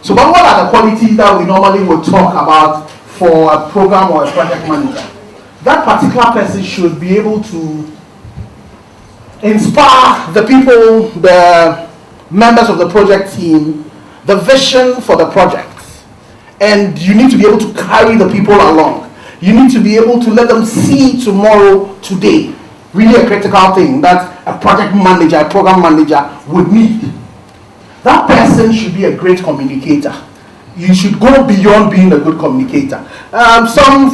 So but what are the qualities that we normally would talk about for a program or a project manager? That particular person should be able to inspire the people, the members of the project team, the vision for the project. And you need to be able to carry the people along. You need to be able to let them see tomorrow, today. Really a critical thing that a project manager, a program manager would need. That person should be a great communicator. You should go beyond being a good communicator. Some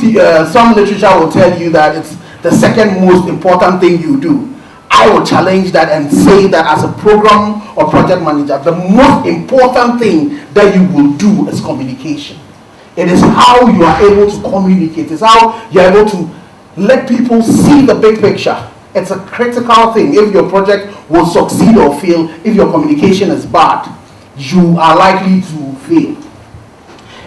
literature will tell you that it's the second most important thing you do. I will challenge that and say that as a program or project manager, the most important thing that you will do is communication. It is how you are able to communicate. It's how you are able to let people see the big picture. It's a critical thing. If your project will succeed or fail, if your communication is bad, you are likely to fail.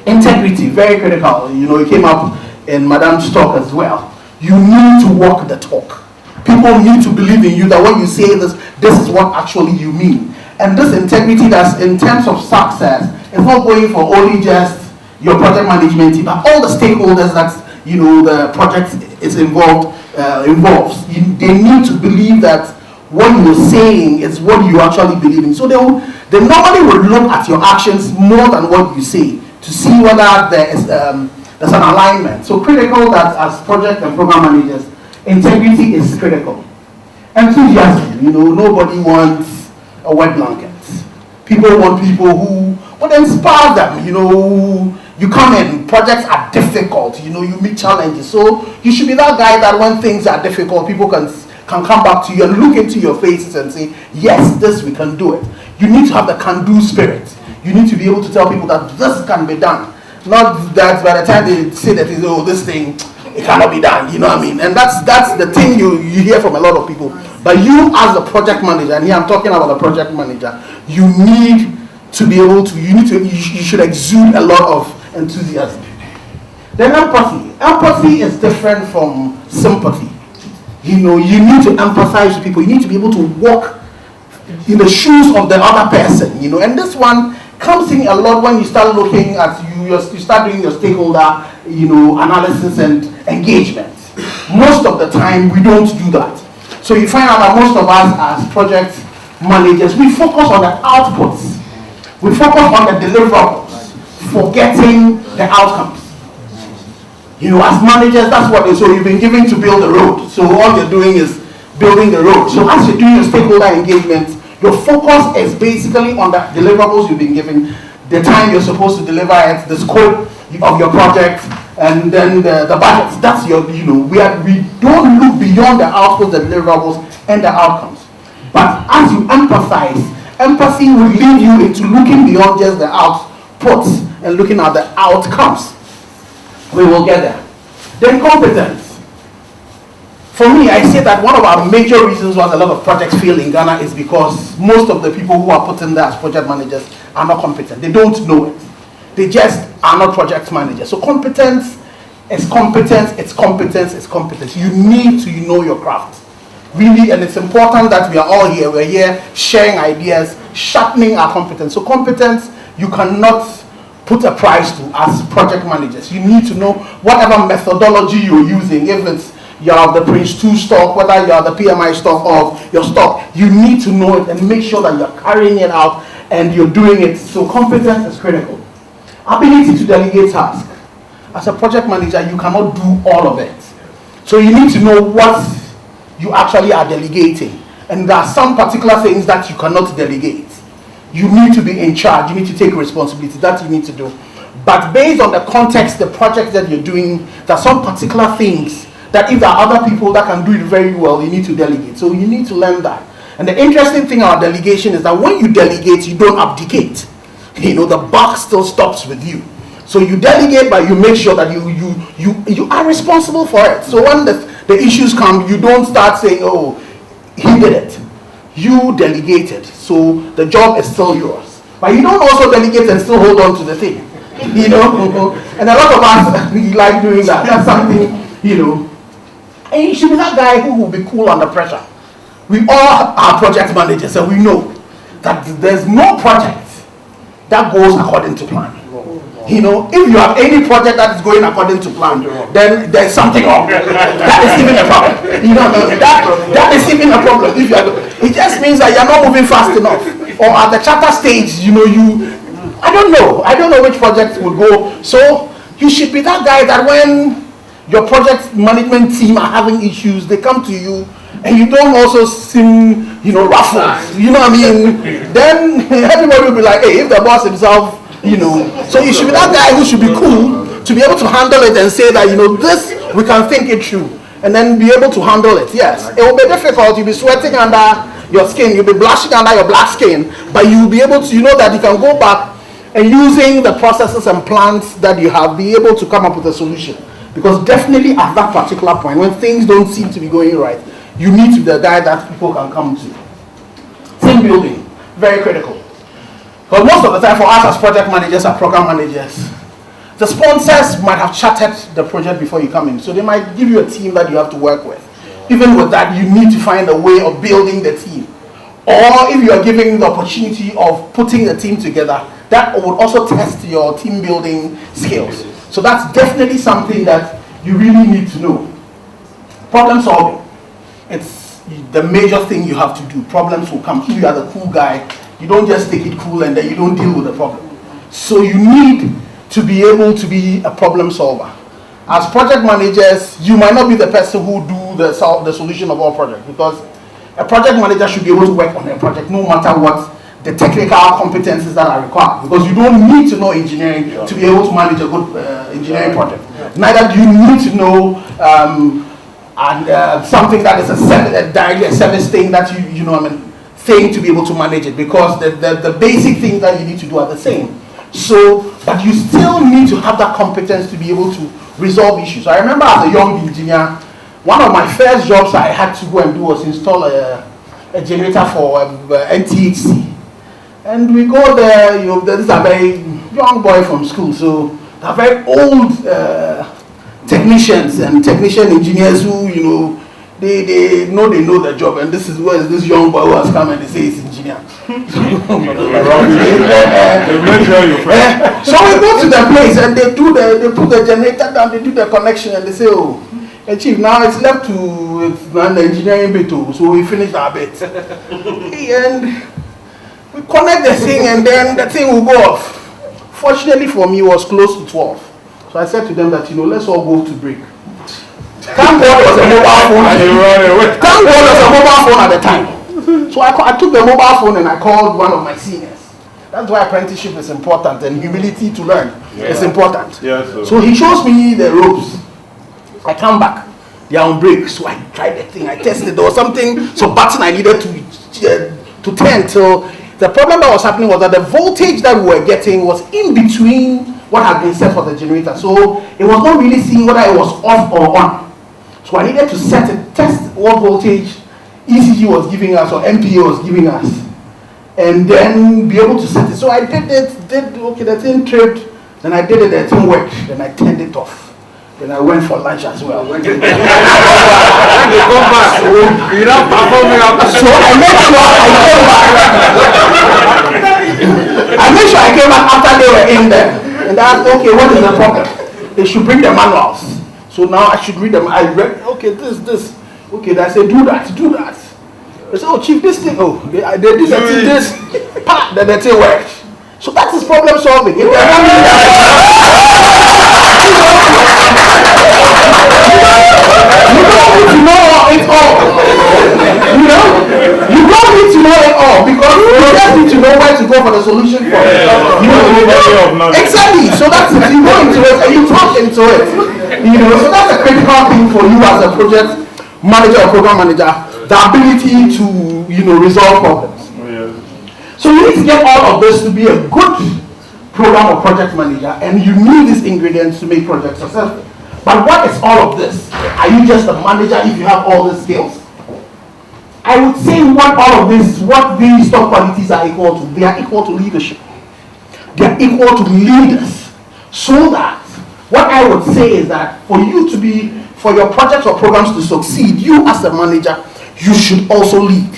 Integrity, very critical. You know, it came up in Madame's talk as well. You need to walk the talk. People need to believe in you that when you say this, this is what actually you mean. And this integrity, that's in terms of success, is not going for only just your project management team, but all the stakeholders that the project is involves. They need to believe that what you're saying is what you actually believe in. So they normally will look at your actions more than what you say to see whether there's an alignment. So critical that as project and program managers, integrity is critical. Enthusiasm, nobody wants a wet blanket. People want people who would inspire them. You come in, projects are difficult, you meet challenges. So you should be that guy that when things are difficult, people can come back to you and look into your faces and say, yes, this, we can do it. You need to have the can-do spirit. You need to be able to tell people that this can be done. Not that by the time they say that, this thing, it cannot be done, you know what I mean? And that's the thing you hear from a lot of people. But you as the project manager, and here I'm talking about the project manager, you need to be able to, you should exude a lot of enthusiasm. Then empathy. Empathy is different from sympathy. You need to empathize with people. You need to be able to walk in the shoes of the other person, and this one comes in a lot when you start looking at you start doing your stakeholder, analysis and engagement. Most of the time we don't do that. So you find out that most of us as project managers, we focus on the outputs. We focus on the deliverables, forgetting the outcomes. As managers, that's what so you've been given to build the road. So all you're doing is building the road. So as you're doing your stakeholder engagement, your focus is basically on the deliverables you've been given, the time you're supposed to deliver it, the scope of your project, and then the budget. That's your, we don't look beyond the outputs, the deliverables, and the outcomes. But as you empathize, empathy will lead you into looking beyond just the outputs and looking at the outcomes. We will get there. Then competence. For me, I say that one of our major reasons why a lot of projects fail in Ghana is because most of the people who are put in there as project managers are not competent. They don't know it. They just are not project managers. So competence is competence, it's competence, it's competence. You need to know your craft. Really, and it's important that we are all here. We're here sharing ideas, sharpening our competence. So competence, you cannot put a price to as project managers. You need to know whatever methodology you're using, if it's you're the Prince 2 stock, whether you're the PMI stock or your stock, you need to know it and make sure that you're carrying it out and you're doing it. So competence is critical. Ability to delegate tasks. As a project manager, you cannot do all of it. So you need to know what you actually are delegating. And there are some particular things that you cannot delegate. You need to be in charge. You need to take responsibility. That you need to do. But based on the context, the project that you're doing, there are some particular things that if there are other people that can do it very well, you need to delegate. So you need to learn that. And the interesting thing about delegation is that when you delegate, you don't abdicate. The buck still stops with you. So you delegate, but you make sure that you are responsible for it. So when the issues come, you don't start saying, oh, he did it. You delegated. So the job is still yours. But you don't also delegate and still hold on to the thing. And a lot of us, we like doing that. That's something, And you should be that guy who will be cool under pressure. We all are project managers, and we know that there's no project that goes according to plan. You know, if you have any project that is going according to plan, then there's something wrong. That is even a problem. You know, that is even a problem. If you are, it just means that you're not moving fast enough. Or at the charter stage, you know, I don't know which project will go. So you should be that guy that when your project management team are having issues, they come to you, and you don't also seem, you know, ruffled. You know what I mean? Then everybody will be like, hey, if the boss himself, you know, so you should be that guy who should be cool to be able to handle it and say that, you know, this we can think it through and then be able to handle it. Yes, it will be difficult. You'll be sweating under your skin, you'll be blushing under your black skin, but you'll be able to, you know, that you can go back and using the processes and plans that you have, be able to come up with a solution. Because definitely at that particular point, when things don't seem to be going right, you need to be the guy that people can come to. Team building, very critical. Because most of the time for us as project managers and program managers, the sponsors might have charted the project before you come in. So they might give you a team that you have to work with. Even with that, you need to find a way of building the team. Or if you are giving the opportunity of putting the team together, that would also test your team building skills. So that's definitely something that you really need to know. Problem solving. It's the major thing you have to do. Problems will come. If you are the cool guy, you don't just take it cool and then you don't deal with the problem. So you need to be able to be a problem solver. As project managers, you might not be the person who do the solution of all projects, because a project manager should be able to work on a project no matter what the technical competencies that are required, because you don't need to know engineering to be able to manage a good engineering project. Neither do you need to know something that is a service thing that you know, I mean, thing to be able to manage it, because the basic things that you need to do are the same. So, but you still need to have that competence to be able to resolve issues. I remember as a young engineer, one of my first jobs I had to go and do was install a generator for NTHC. And we go there, you know, this is a very young boy from school, so they're very old technicians and technician engineers who, you know, they know the job, and this is where this young boy who has come and they say he's engineer. So we go to the place and they put the generator down, they do the connection, and they say, oh, hey, chief, now it's left to the engineering bit too, so we finished our bit. And we connect the thing, and then the thing will go off. Fortunately for me, it was close to 12. So I said to them that, you know, let's all go to break. Thank God it was a mobile phone. Thank God it was a mobile phone at the time. So I took the mobile phone and I called one of my seniors. That's why apprenticeship is important, and humility to learn is important. Yeah, so he shows me the ropes. I come back. They are on break. So I tried the thing. I tested. There was something, some button I needed to turn. So the problem that was happening was that the voltage that we were getting was in between what had been set for the generator. So it was not really seeing whether it was off or on. So I needed to test what voltage ECG was giving us or MPA was giving us, and then be able to set it. So I did okay, the thing tripped, then I did it, the thing worked, then I turned it off. Then I went for lunch as well. So I made sure I came back after they were in there. And I asked, okay, what is the problem? They should bring the manuals. So now I should read them. I read, okay, this. Okay, they say, do that. They say, oh, chief, this thing, oh, they did this, then the thing worked. So that is problem solving. You don't need to know it all. You know? You don't need to know it all, because you just need to know where to go for the solution for it. Exactly. So that's it. You go into it and you talk into it. You know, so that's a critical thing for you as a project manager or program manager, the ability to, you know, resolve problems. So you need to get all of this to be a good program or project manager, and you need these ingredients to make projects successful. But what is all of this? Are you just a manager if you have all these skills? I would say what these top qualities are equal to. They are equal to leadership. They are equal to leaders. So that what I would say is that for your projects or programs to succeed, you as a manager, you should also lead.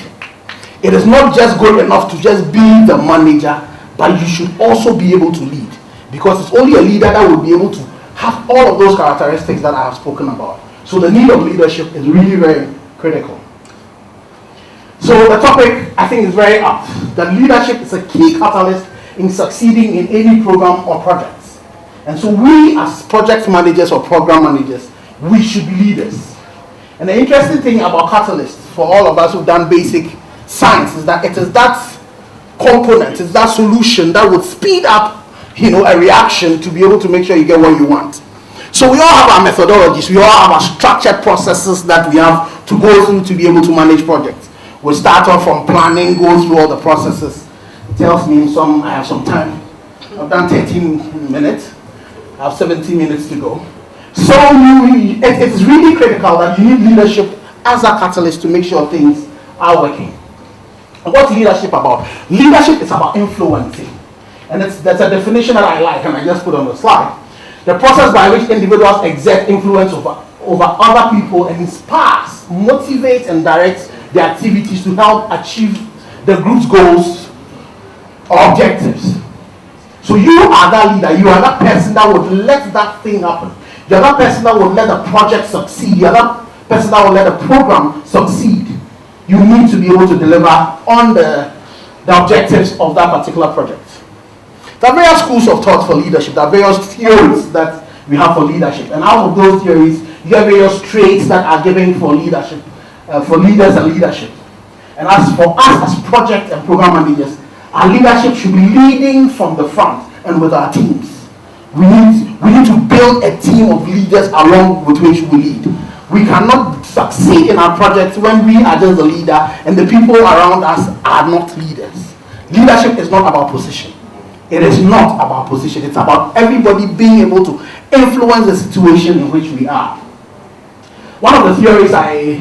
It is not just good enough to just be the manager, but you should also be able to lead, because it's only a leader that will be able to have all of those characteristics that I have spoken about. So the need of leadership is really very critical. So the topic, I think, is very apt. That leadership is a key catalyst in succeeding in any program or projects. And so we, as project managers or program managers, we should be leaders. And the interesting thing about catalysts, for all of us who've done basic science, is that it is that component, it's that solution that would speed up, a reaction to be able to make sure you get what you want. So we all have our methodologies, we all have our structured processes that we have to go through to be able to manage projects. We start off from planning, go through all the processes. It tells me I have some time. I've done 13 minutes. I have 17 minutes to go. So it's really critical that you need leadership as a catalyst to make sure things are working. And what's leadership about? Leadership is about influencing. And that's a definition that I like, and I just put on the slide. The process by which individuals exert influence over other people and inspires, motivates, and directs their activities to help achieve the group's goals or objectives. So you are that leader, you are that person that would let that thing happen. You are that person that would let the project succeed. You are that person that will let the program succeed. You need to be able to deliver on the objectives of that particular project. There are various schools of thought for leadership. There are various theories that we have for leadership. And out of those theories, you have various traits that are given for leadership, for leaders and leadership. And as for us as project and program managers, our leadership should be leading from the front and with our teams. We need to build a team of leaders along with which we lead. We cannot succeed in our projects when we are just the leader and the people around us are not leaders. Leadership is not about position. It is not about position. It's about everybody being able to influence the situation in which we are. One of the theories I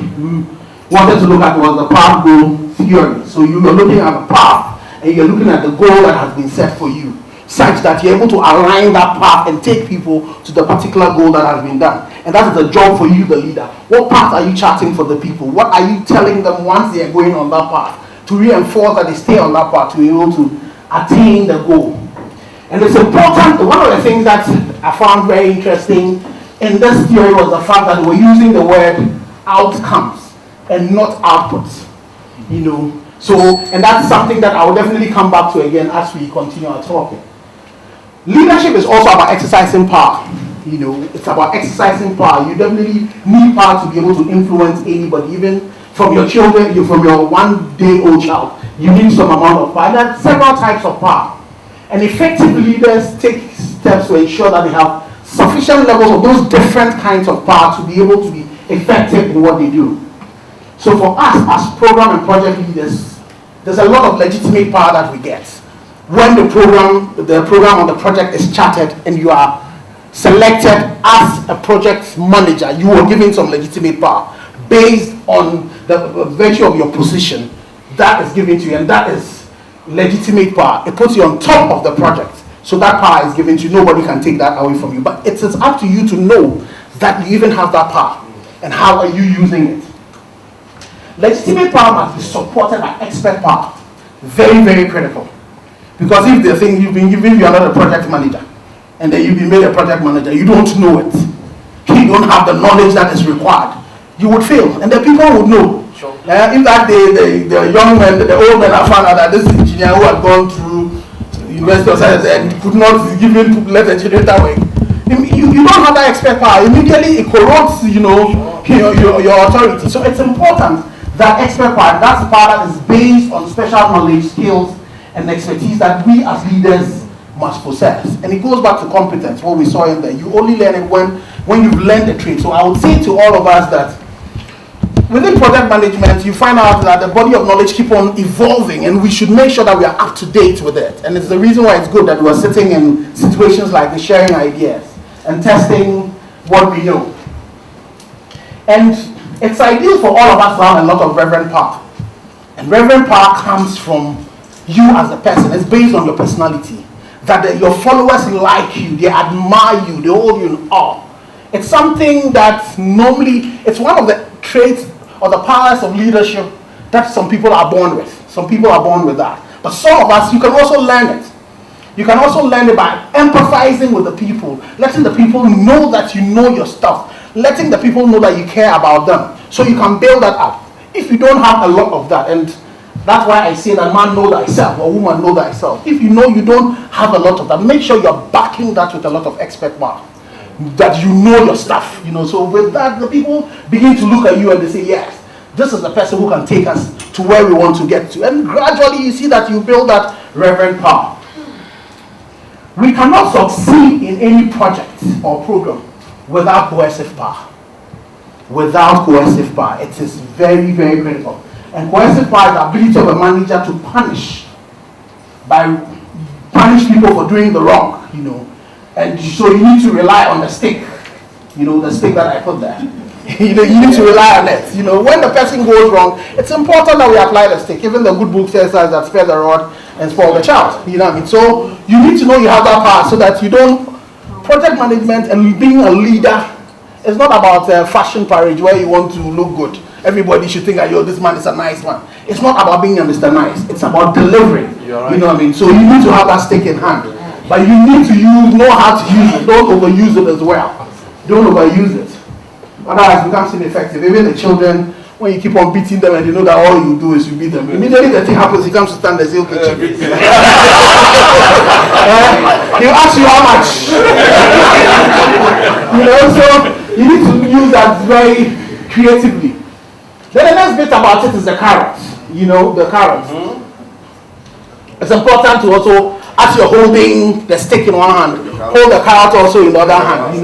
wanted to look at was the path goal theory. So you are looking at the path and you're looking at the goal that has been set for you, such that you're able to align that path and take people to the particular goal that has been done. And that is the job for you, the leader. What path are you charting for the people? What are you telling them once they are going on that path to reinforce that they stay on that path to be able to attain the goal? And it's important. One of the things that I found very interesting in this theory was the fact that we're using the word outcomes and not outputs. So, and that's something that I will definitely come back to again as we continue our talking. Leadership is also about exercising power. It's about exercising power. You definitely need power to be able to influence anybody, even from your children, from your 1-day-old child. You need some amount of power. There are several types of power. And effective leaders take steps to ensure that they have sufficient levels of those different kinds of power to be able to be effective in what they do. So for us as program and project leaders, there's a lot of legitimate power that we get. When the program or the project is charted and you are selected as a project manager, you are given some legitimate power based on the virtue of your position that is given to you, and that is legitimate power. It puts you on top of the project. So that power is given to you. Nobody can take that away from you. But it is up to you to know that you even have that power. And how are you using it? Legitimate power must be supported by expert power. Very, very critical. Because if the thing you've been given, you're not a project manager, and then you've been made a project manager, you don't know it. You don't have the knowledge that is required. You would fail. And the people would know. Sure. If that day the young men, the old men have found out that this engineer who had gone through university of science and could not even let the generator work, you don't have that expert power. Immediately it corrupts, your authority. So it's important that expert power, that's the power that is based on special knowledge, skills, and expertise that we as leaders must possess. And it goes back to competence, what we saw in there. You only learn it when you've learned the trade. So I would say to all of us that within project management, you find out that the body of knowledge keep on evolving, and we should make sure that we are up to date with it. And it's the reason why it's good that we are sitting in situations like this, sharing ideas and testing what we know. And it's ideal for all of us to have a lot of reverent power. And reverent power comes from you as a person. It's based on your personality. That your followers like you, they admire you, they hold you in awe. It's something that normally, it's one of the traits or the powers of leadership that some people are born with. Some people are born with that. But some of us, you can also learn it. You can also learn it by empathizing with the people, letting the people know that you know your stuff, letting the people know that you care about them. So you can build that up. If you don't have a lot of that, and that's why I say that man know thyself, or woman know thyself. If you know you don't have a lot of that, make sure you're backing that with a lot of expert power. That you know your stuff, so with that, the people begin to look at you and they say, yes, this is the person who can take us to where we want to get to. And gradually you see that you build that reverent power. We cannot succeed in any project or program without coercive power. Without coercive power, it is very, very critical. And coercive power is the ability of a manager to punish people for doing the wrong, And so you need to rely on the stick, the stick that I put there. You need to rely on it. When the person goes wrong, it's important that we apply the stick. Even the good book says that spare the rod and spoil the child. So you need to know you have that power so that you don't. Project management and being a leader is not about fashion parade where you want to look good. Everybody should think that this man is a nice man. It's not about being a Mr. Nice. It's about delivering. Right. So you need to have that stick in hand. But you need to know how to use it. Don't overuse it as well. Don't overuse it. Otherwise, it becomes ineffective. Even the children, when you keep on beating them and they know that all you do is you beat them, immediately the thing happens, he comes to stand and say, okay, he'll ask you how much. So you need to use that very creatively. Then the next bit about it is the carrot. The carrot. It's important to also, as you're holding the stick in one hand, hold the carrot also in the other hand,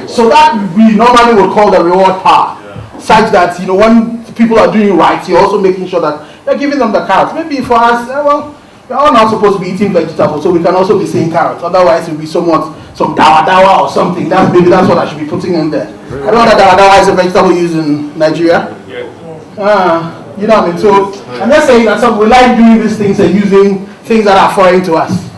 So that we normally would call the reward power. Such that, when people are doing right, you're also making sure that you're giving them the carrot. Maybe for us, we're all not supposed to be eating vegetables, so we can also be saying carrots. Otherwise, it will be some dawa or something. Maybe that's what I should be putting in there. I don't know that dawa is a vegetable used in Nigeria. So I'm just saying that we like doing these things and using things that are foreign to us.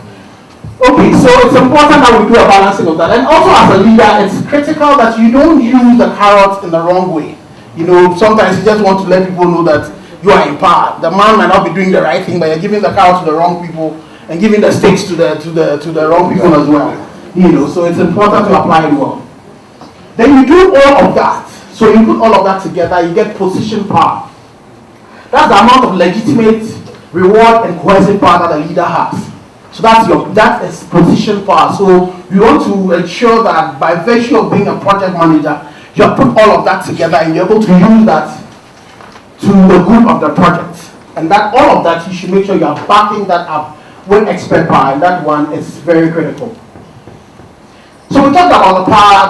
Okay, so it's important that we do a balancing of that. And also as a leader, it's critical that you don't use the carrot in the wrong way. Sometimes you just want to let people know that you are in power. The man might not be doing the right thing, but you're giving the carrot to the wrong people and giving the stakes to the wrong people as well. So it's important to apply it well. Then you do all of that. So you put all of that together, you get position power. That's the amount of legitimate reward and coercive power that a leader has. So that is position power. So you want to ensure that by virtue of being a project manager, you have put all of that together and you're able to use that to the good of the project. And that all of that, you should make sure you are backing that up with expert power, and that one is very critical. So we talked about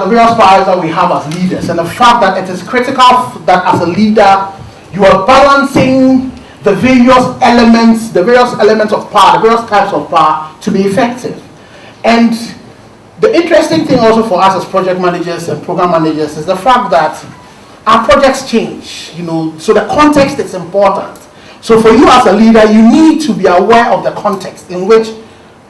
the various powers that we have as leaders, and the fact that it is critical that as a leader, you are balancing the various elements of power, the various types of power to be effective. And the interesting thing also for us as project managers and program managers is the fact that our projects change, so the context is important. So for you as a leader, you need to be aware of the context in which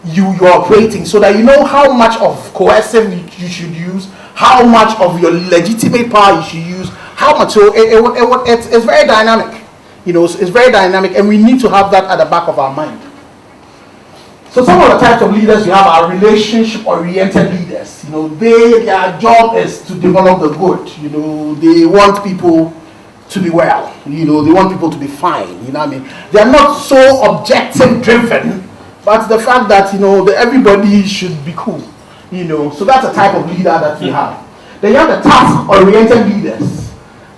you're operating so that you know how much of coercive you should use, how much of your legitimate power you should use, how much. So it's very dynamic. It's very dynamic, and we need to have that at the back of our mind. So some of the types of leaders we have are relationship-oriented leaders. Their job is to develop the good. They want people to be well. They want people to be fine. They are not so objective-driven, but the fact that that everybody should be cool. So that's a type of leader that we have. Then you have the task-oriented leaders.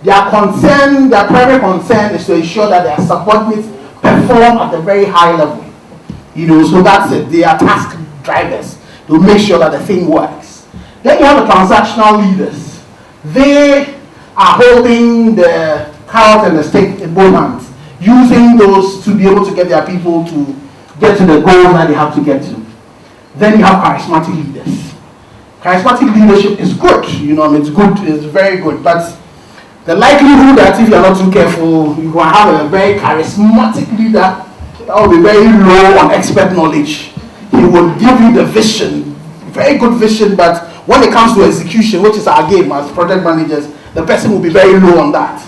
Their primary concern is to ensure that their subordinates perform at a very high level. So that's it. They are task drivers to make sure that the thing works. Then you have the transactional leaders. They are holding the carrot and the stick in both hands, using those to be able to get their people to get to the goals that they have to get to. Then you have charismatic leaders. Charismatic leadership is good. It's good. It's very good. But the likelihood that if you're not too careful, you will have a very charismatic leader that will be very low on expert knowledge. He will give you the vision, very good vision, but when it comes to execution, which is our game as project managers, the person will be very low on that.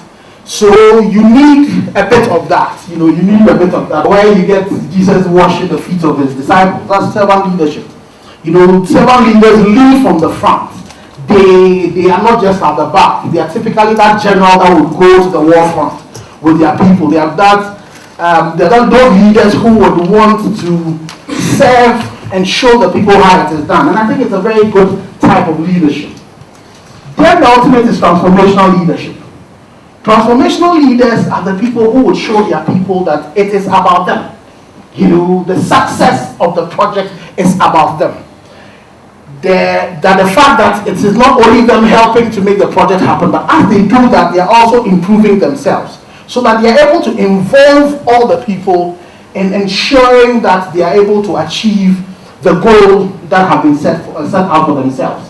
So you need a bit of that. You know, you need a bit of that. Where you get Jesus washing the feet of his disciples. That's servant leadership. You know, servant leaders lead from the front. They are not just at the back. They are typically that general that would go to the war front with their people. They are those leaders who would want to serve and show the people how it is done. And I think it's a very good type of leadership. Then the ultimate is transformational leadership. Transformational leaders are the people who would show their people that it is about them. You know, the success of the project is about them. That the fact that it is not only them helping to make the project happen, but as they do that, they are also improving themselves, so that they are able to involve all the people in ensuring that they are able to achieve the goal that have been set out for themselves.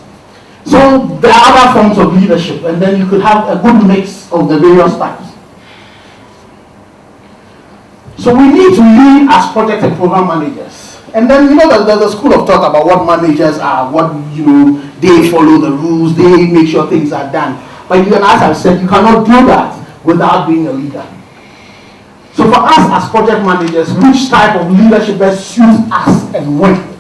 So there are other forms of leadership, and then you could have a good mix of the various types. So we need to lead as project and program managers. And then, you know, there's a school of thought about what managers are, what, you know, they follow the rules, they make sure things are done. But you and as I've said, you cannot do that without being a leader. So for us as project managers, which type of leadership best suits us and when?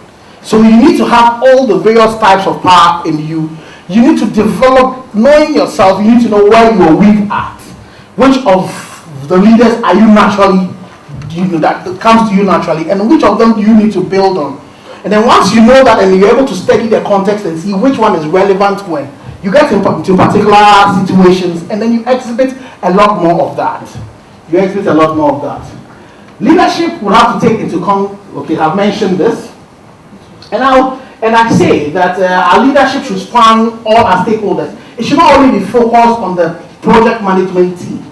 So you need to have all the various types of power in you. You need to develop, knowing yourself, you need to know where you are weak at. Which of the leaders are you naturally, you know, that comes to you naturally, and which of them do you need to build on? And then once you know that and you're able to study the context and see which one is relevant when, you get into particular situations, and then you exhibit a lot more of that. You exhibit a lot more of that. Leadership will have to take into account, okay, I've mentioned this. And I say that our leadership should span all our stakeholders. It should not only be focused on the project management team,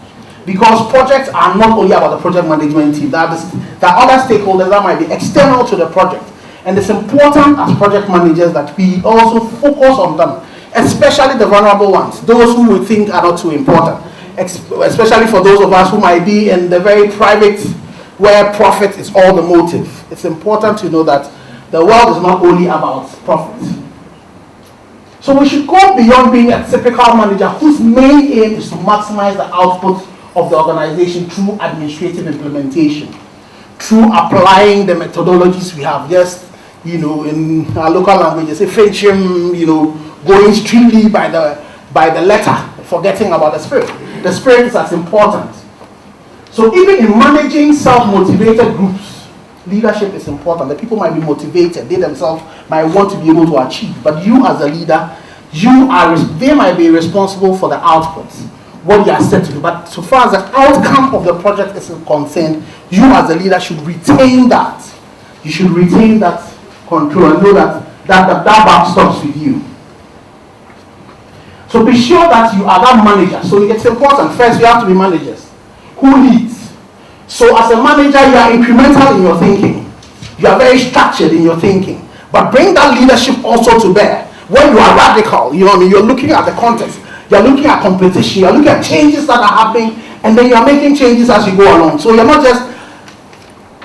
because projects are not only about the project management team. There are other stakeholders that might be external to the project. And it's important as project managers that we also focus on them, especially the vulnerable ones, those who we think are not too important, especially for those of us who might be in the very private, where profit is all the motive. It's important to know that the world is not only about profit. So we should go beyond being a typical manager whose main aim is to maximize the output of the organization through administrative implementation, through applying the methodologies we have. Just, you know, in our local languages, you know, going strictly by the letter, forgetting about the spirit. The spirit is as important. So even in managing self-motivated groups, leadership is important. The people might be motivated. They themselves might want to be able to achieve. But you as a leader, they might be responsible for the outputs, what you are set to do. But so far as the outcome of the project is concerned, you as a leader should retain that. You should retain that control and know that back stops with you. So be sure that you are that manager. So it's important. First, you have to be managers who leads. So as a manager, you are incremental in your thinking. You are very structured in your thinking. But bring that leadership also to bear. When you are radical, you know what I mean? You're looking at the context. You're looking at competition. You're looking at changes that are happening. And then you're making changes as you go along. So you're not just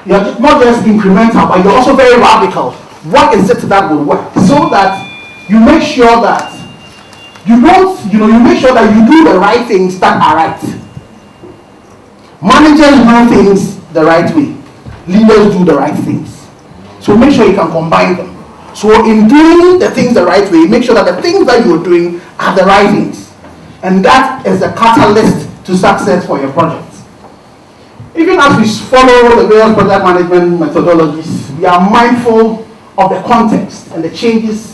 incremental, but you're also very radical. What is it that will work? So that you make sure that you make sure that you do the right things that are right. Managers do things the right way. Leaders do the right things. So make sure you can combine them. So in doing the things the right way, make sure that the things that you're doing are the right things. And that is the catalyst to success for your projects. Even as we follow the various project management methodologies, we are mindful of the context and the changes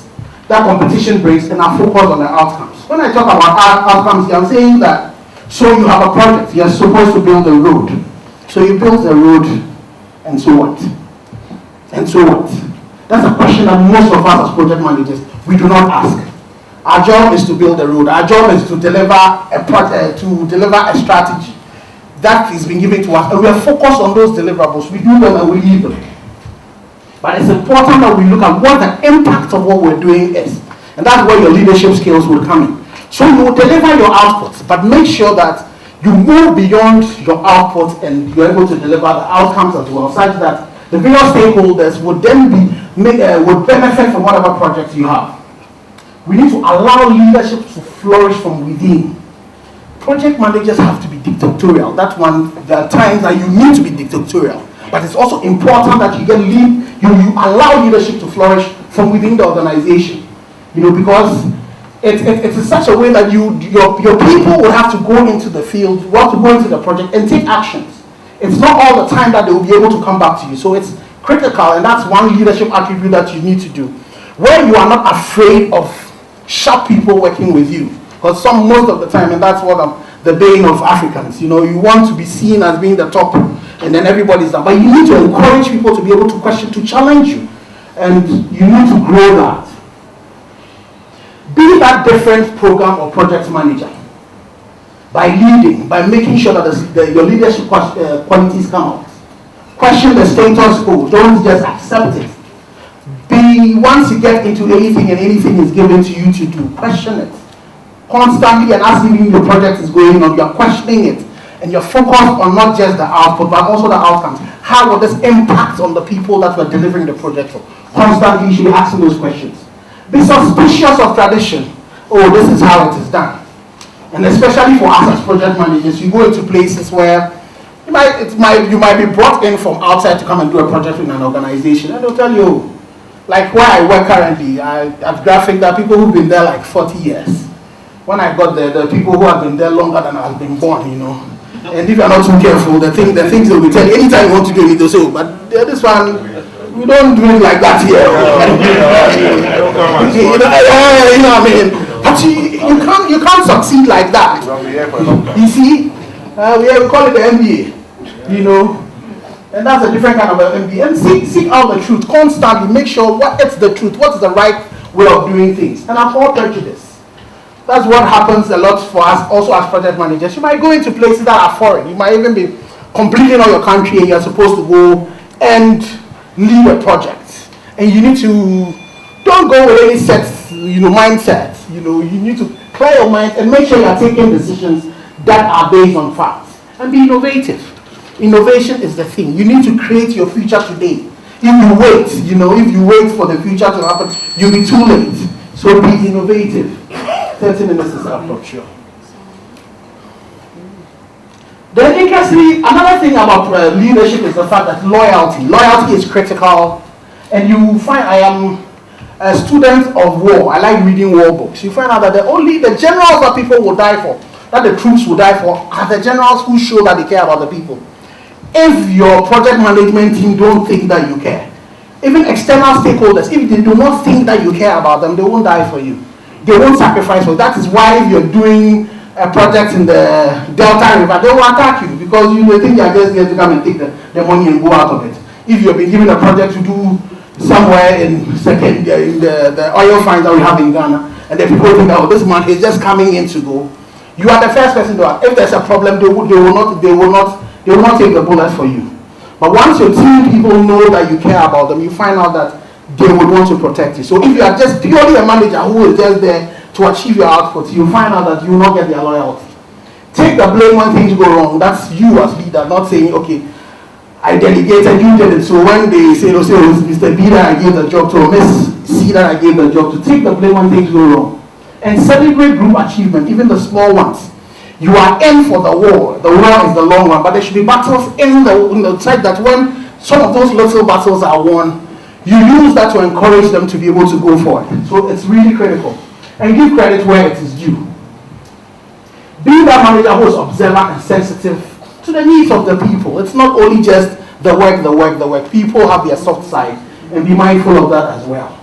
that competition brings and are focused on the outcomes. When I talk about outcomes, I'm saying that, so you have a project, you're supposed to build a road. So you build the road, and so what? And so what? That's a question that most of us as project managers, we do not ask. Our job is to build a road. Our job is to deliver a project, to deliver a strategy that is being given to us. And we are focused on those deliverables. We do them and we leave them. But it's important that we look at what the impact of what we're doing is. And that's where your leadership skills will come in. So you will deliver your outputs, but make sure that you move beyond your output and you're able to deliver the outcomes as well, such that the various stakeholders would then would benefit from whatever project you have. We need to allow leadership to flourish from within. project managers have to be dictatorial. That one, there are times that you need to be dictatorial. But it's also important that you you allow leadership to flourish from within the organization. Because it's in such a way that your people will have to go into the field, want to go into the project and take actions. It's not all the time that they will be able to come back to you. So it's critical, and that's one leadership attribute that you need to do. Where you are not afraid of sharp people working with you. Because most of the time, and that's what the bane of Africans, you want to be seen as being the top, and then everybody's down. But you need to encourage people to be able to question, to challenge you. And you need to grow that. Be that different program or project manager. By leading, by making sure that your leadership qualities come out. Question the status quo. Don't just accept it. Once you get into anything and anything is given to you to do, question it. Constantly, and as even the project is going on, you're questioning it. And you're focused on not just the output, but also the outcomes. How will this impact on the people that we're delivering the project for? Constantly, you should be asking those questions. Be suspicious of tradition. Oh, this is how it is done. And especially for us as project managers, you go into places where you might be brought in from outside to come and do a project in an organization, and they'll tell you, like where I work currently, at Graphic, there are people who've been there like 40 years. When I got there, the people who have been there longer than I've been born, And if you're not too careful, the things they'll be telling you, anytime you want to do it, they'll say, oh, but this one, we don't do it like that here. But you can't succeed like that. You see, we call it the MBA, and that's a different kind of MBA. And seek out the truth constantly. Make sure what's the truth, what's the right way of doing things, and avoid prejudice. That's what happens a lot for us, also as project managers. You might go into places that are foreign. You might even be completing all your country, and you're supposed to go and lead a project, and you need to don't go with any set mindset. You need to clear your mind and make sure you're taking decisions that are based on facts, and be innovative. Innovation is the thing. You need to create your future today. If you wait for the future to happen, you'll be too late. So be innovative. 30 minutes is up, not sure. Then interestingly, another thing about leadership is the fact that loyalty. Loyalty is critical. And you find, I am a student of war. I like reading war books. You find out that the generals that people will die for, that the troops will die for, are the generals who show that they care about the people. If your project management team don't think that you care, even external stakeholders, if they do not think that you care about them, they won't die for you. They won't sacrifice for you. That is why if you're doing a project in the Delta River, they will attack you because they think you are just going to come and take the money and go out of it. If you've been given a project to do somewhere in the oil finds that we have in Ghana, and then people think, oh, this man is just coming in to go, you are the first person to act. If there's a problem, they will not take the bullet for you. But once your team people know that you care about them, you find out that they would want to protect you. So if you are just purely a manager who is just there to achieve your output, you find out that you will not get their loyalty. Take the blame when things go wrong. That's you as leader, not saying, okay, I delegated, you did it. So when they say, oh, Mr. B that I gave the job to, or Miss C that I gave the job to, take the blame when things go wrong. And celebrate group achievement, even the small ones. You are in for the war. The war is the long one, but there should be battles in the side that when some of those little battles are won, you use that to encourage them to be able to go forward. So it's really critical. And give credit where it is due. Be that manager who is observant and sensitive to the needs of the people. It's not only just the work. People have their soft side, and be mindful of that as well.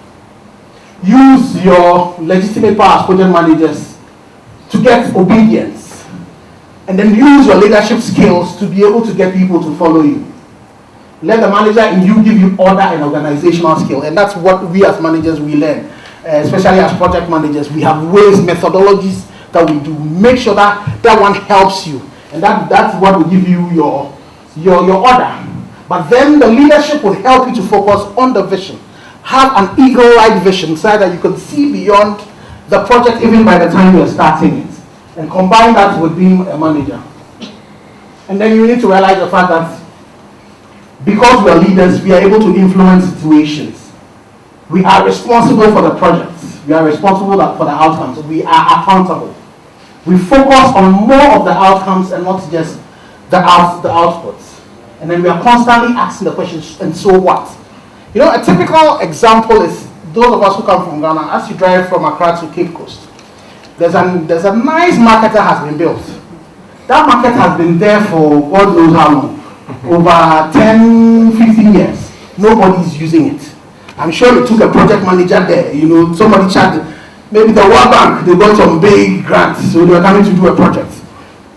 Use your legitimate power as project managers to get obedience, and then use your leadership skills to be able to get people to follow you. Let the manager in you give you order and organizational skill, and that's what we as managers we learn, especially as project managers. We have ways, methodologies that we do. Make sure that one helps you, and that's what will give you your order. But then the leadership will help you to focus on the vision. Have an eagle-eyed vision so that you can see beyond the project even by the time you're starting it, and combine that with being a manager. And then you need to realize the fact that because we are leaders, we are able to influence situations. We are responsible for the projects. We are responsible for the outcomes. We are accountable. We focus on more of the outcomes and not just the outputs. And then we are constantly asking the questions, and so what? You know, a typical example is those of us who come from Ghana. As you drive from Accra to Cape Coast, there's a nice market that has been built. That market has been there for God knows how long, over 10, 15 years. Nobody's using it. I'm sure they took a project manager there. You know, somebody charged, maybe the World Bank, they got some big grants, so they were coming to do a project.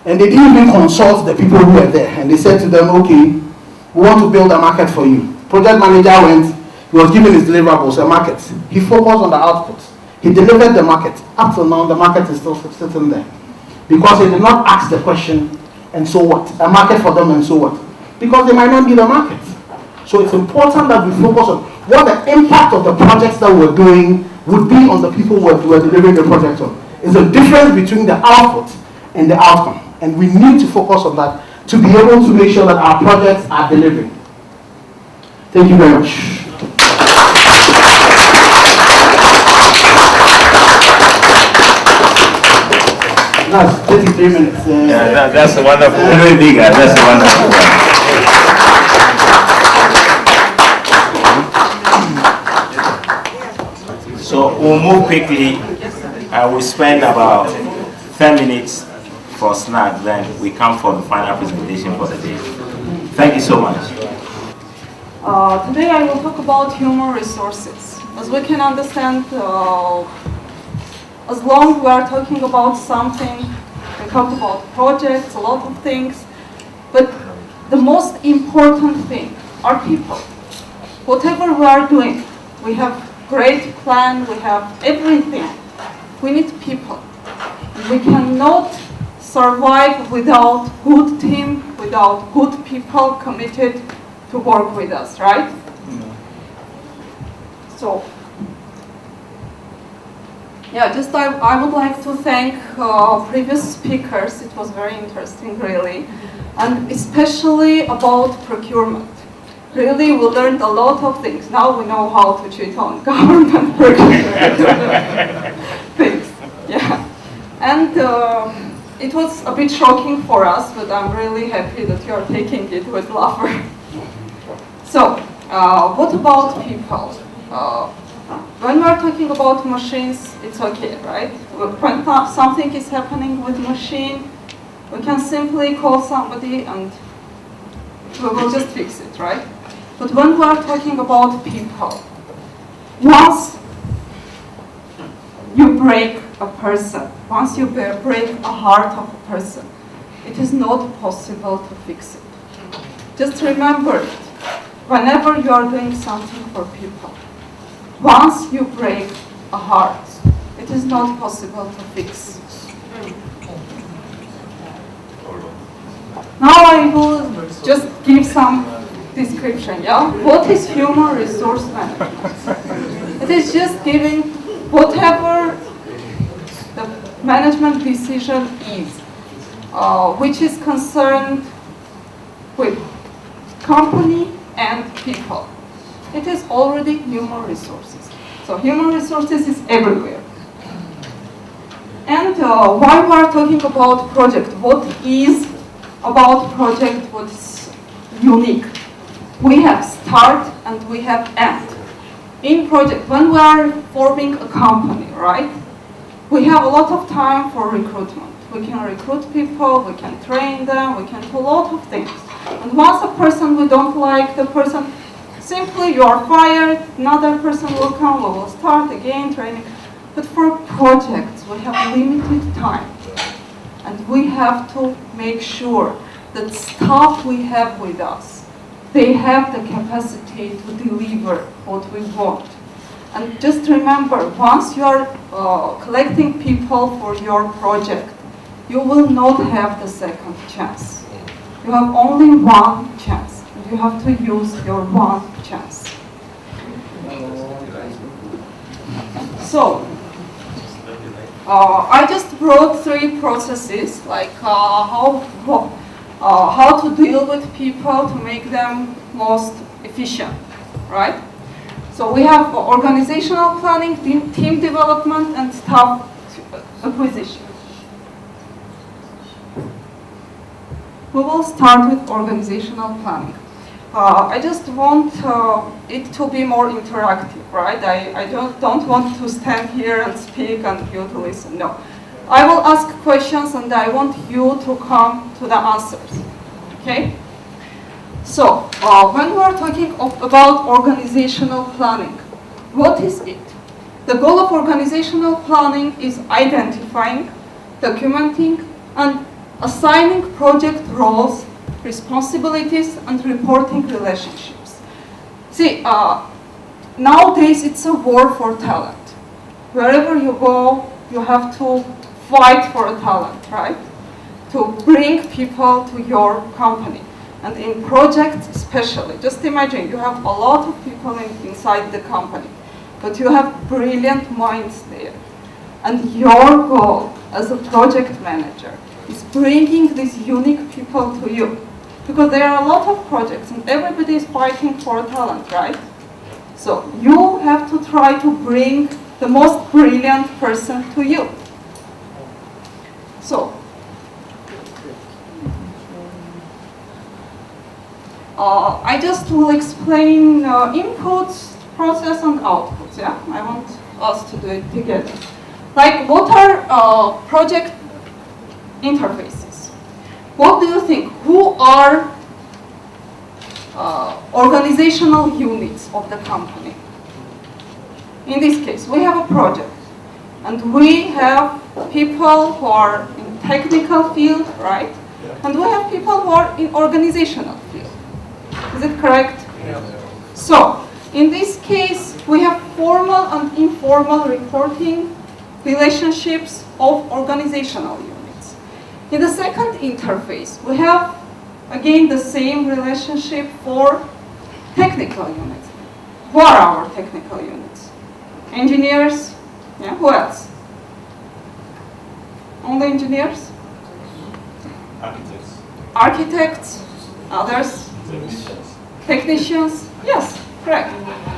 And they didn't even consult the people who were there. And they said to them, okay, we want to build a market for you. Project manager went, he was given his deliverables, a market. He focused on the output. He delivered the market. Up till now, the market is still sitting there. Because he did not ask the question, and so what? A market for them, and so what? Because they might not be the market. So it's important that we focus on what the impact of the projects that we're doing would be on the people we're delivering the project on. It's a difference between the output and the outcome. And we need to focus on that to be able to make sure that our projects are delivering. Thank you very much. That's 33 minutes. Yeah, that's a wonderful. Very big. That's a wonderful one. So we'll move quickly. We spend about 10 minutes for snack. Then we come for the final presentation for the day. Thank you so much. Today I will talk about human resources. As we can understand, as long we are talking about something, we talk about projects, a lot of things, but the most important thing are people. Whatever we are doing, we have great plan, we have everything. We need people. We cannot survive without good team, without good people committed to work with us, right? So, yeah, just I would like to thank previous speakers. It was very interesting, really, and especially about procurement. Really, we learned a lot of things. Now we know how to cheat on government procurement things. Yeah, and it was a bit shocking for us, but I'm really happy that you are taking it with laughter. So, what about people? When we're talking about machines, it's okay, right? When something is happening with machine, we can simply call somebody and we will just fix it, right? But when we are talking about people, once you break a person, once you break a heart of a person, it is not possible to fix it. Just remember it. Whenever you are doing something for people, once you break a heart, it is not possible to fix. Now I will just give some description, yeah? What is human resource management? It is just giving whatever the management decision is, which is concerned with company and people. It is already human resources. So human resources is everywhere. And while we are talking about project, what is about project what's unique? We have start and we have end. In project, when we are forming a company, right? We have a lot of time for recruitment. We can recruit people, we can train them, we can do a lot of things. And once a person we don't like, the person, simply you are fired, another person will come, we will start again training. But for projects, we have limited time. And we have to make sure that staff we have with us, they have the capacity to deliver what we want. And just remember, once you are collecting people for your project, you will not have the second chance. You have only one chance, and you have to use your one chance. So, I just brought 3 processes, like how to deal with people to make them most efficient, right? So we have organizational planning, team development, and staff acquisition. We will start with organizational planning. I just want it to be more interactive, right? I don't want to stand here and speak and you to listen, no. I will ask questions and I want you to come to the answers, okay? So, when we are talking about organizational planning, what is it? The goal of organizational planning is identifying, documenting, and assigning project roles, responsibilities, and reporting relationships. See, nowadays it's a war for talent. Wherever you go, you have to fight for a talent, right? To bring people to your company. And in projects especially, just imagine you have a lot of people inside the company, but you have brilliant minds there. And your goal as a project manager is bringing these unique people to you. Because there are a lot of projects and everybody is fighting for talent, right? So you have to try to bring the most brilliant person to you. So, I just will explain inputs, process, and outputs, yeah? I want us to do it together. Like, what are project interfaces? What do you think? Who are organizational units of the company? In this case, we have a project, and we have people who are in technical field, right? And we have people who are in organizational field. Is it correct? Yeah. So, in this case, we have formal and informal reporting relationships of organizational units. In the second interface, we have, again, the same relationship for technical units. Who are our technical units? Engineers? Yeah, who else? Only engineers? Architects. Architects? Others? Technicians. Technicians? Yes, correct.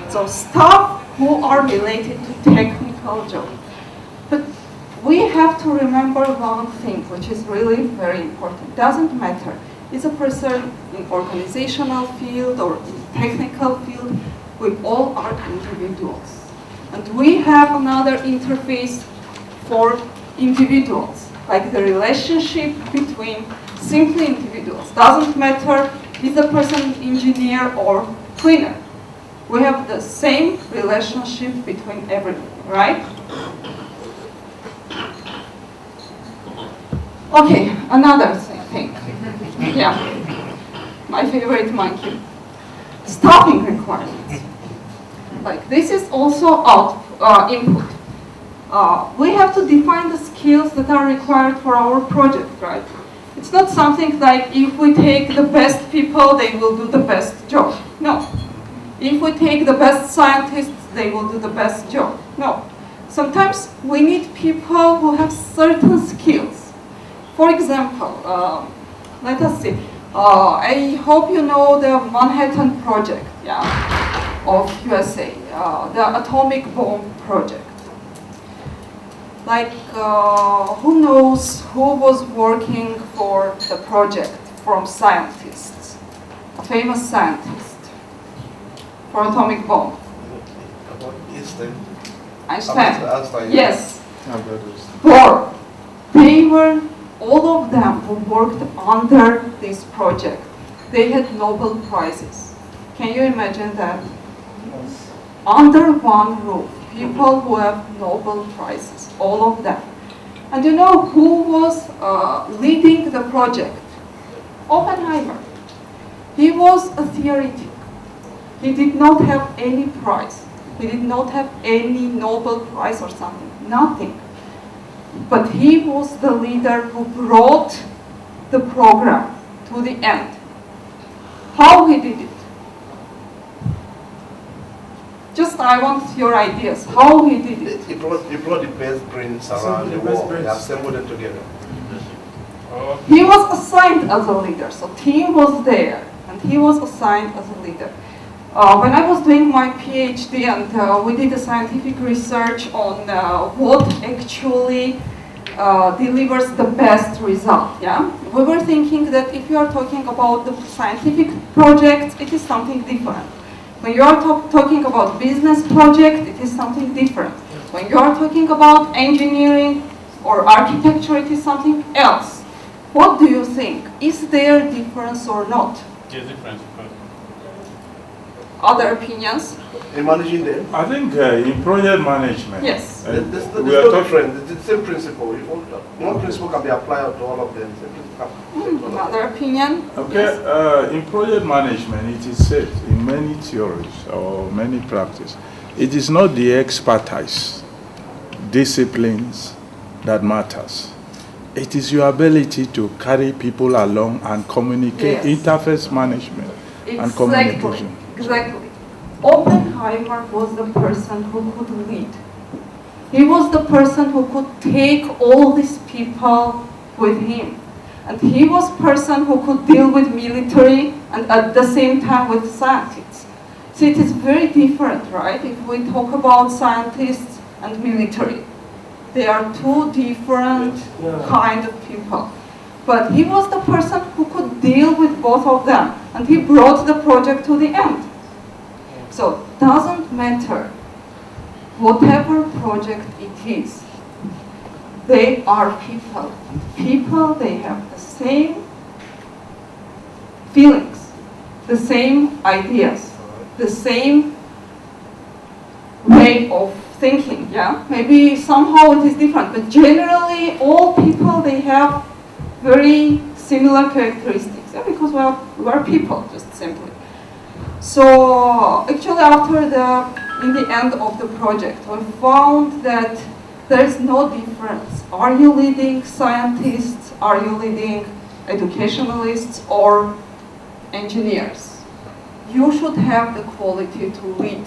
So staff who are related to technical job. But we have to remember one thing, which is really very important. Doesn't matter. Is a person in organizational field or in technical field, we all are individuals. And we have another interface for individuals, like the relationship between simply individuals. Doesn't matter is the person engineer or cleaner. We have the same relationship between everybody, right? Okay, another thing. Yeah, my favorite monkey. Staffing requirements. Like this is also input. We have to define the skills that are required for our project, right? It's not something like if we take the best people, they will do the best job. No. If we take the best scientists, they will do the best job. No. Sometimes we need people who have certain skills. For example, let us see. I hope you know the Manhattan Project, yeah, of USA, the atomic bomb project. Like, who knows who was working for the project from scientists? A famous scientist for atomic bomb. Einstein. Einstein. Yes. Or they were, all of them who worked under this project, they had Nobel Prizes. Can you imagine that? Under one roof, people who have Nobel Prizes, all of them. And you know who was leading the project? Oppenheimer. He was a theoretic. He did not have any prize. He did not have any Nobel Prize or something, nothing. But he was the leader who brought the program to the end. How he did it? Just I want your ideas. How he did it? He brought the best brains around the world. He assembled them together. He was assigned as a leader. So team was there, and he was assigned as a leader. When I was doing my PhD and we did a scientific research on what actually delivers the best result. Yeah, we were thinking that if you are talking about the scientific projects, it is something different. When you are talking about business project, it is something different. When you are talking about engineering or architecture, it is something else. What do you think? Is there a difference or not? There's a difference. Other opinions? In managing them? I think in project management, Yes. There's we are no talking. different. It's the same principle. One principle can be applied to all of them. Another opinion? Okay, in project management, it is said in many theories or many practice, it is not the expertise, disciplines that matters. It is your ability to carry people along and communicate, Yes. interface management and communication. Exactly. Oppenheimer was the person who could lead. He was the person who could take all these people with him. And he was the person who could deal with military and at the same time with scientists. So it is very different, right? If we talk about scientists and military, they are two different kind of people. But he was the person who could deal with both of them, and he brought the project to the end. So it doesn't matter whatever project it is. They are people. People, they have the same feelings, the same ideas, the same way of thinking, yeah? Maybe somehow it is different, but generally all people, they have very similar characteristics, yeah? Because we are people, just simply. So actually in the end of the project, we found that there is no difference. Are you leading scientists? Are you leading educationalists or engineers? You should have the quality to lead,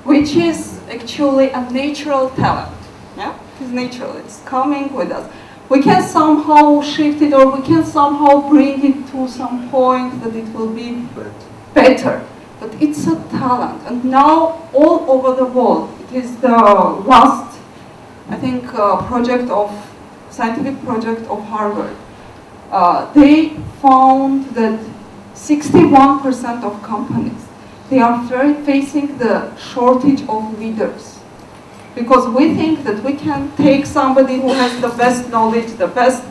which is actually a natural talent. Yeah, it's natural. It's coming with us. We can somehow shift it, or we can somehow bring it to some point that it will be better. But it's a talent, and now all over the world, it is the last, I think, scientific project of Harvard. They found that 61% of companies, they are facing the shortage of leaders. Because we think that we can take somebody who has the best knowledge, the best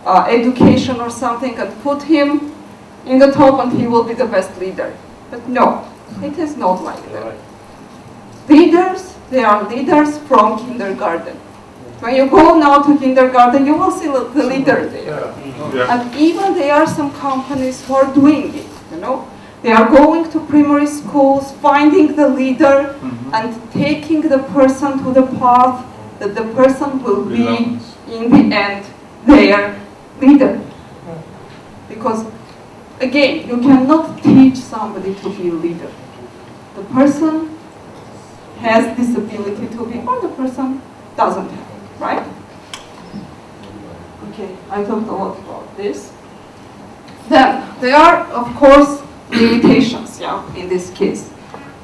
education or something, and put him in the top and he will be the best leader. But no, it is not like that. Leaders, they are leaders from kindergarten. When you go now to kindergarten, you will see the leader there. Yeah. And even there are some companies who are doing it, you know. They are going to primary schools, finding the leader, and taking the person to the path that the person will be, in the end, their leader. Because, again, you cannot teach somebody to be a leader. The person has this ability to be, or the person doesn't have it, right? Okay, I talked a lot about this. Then, there are, of course, limitations, yeah, in this case.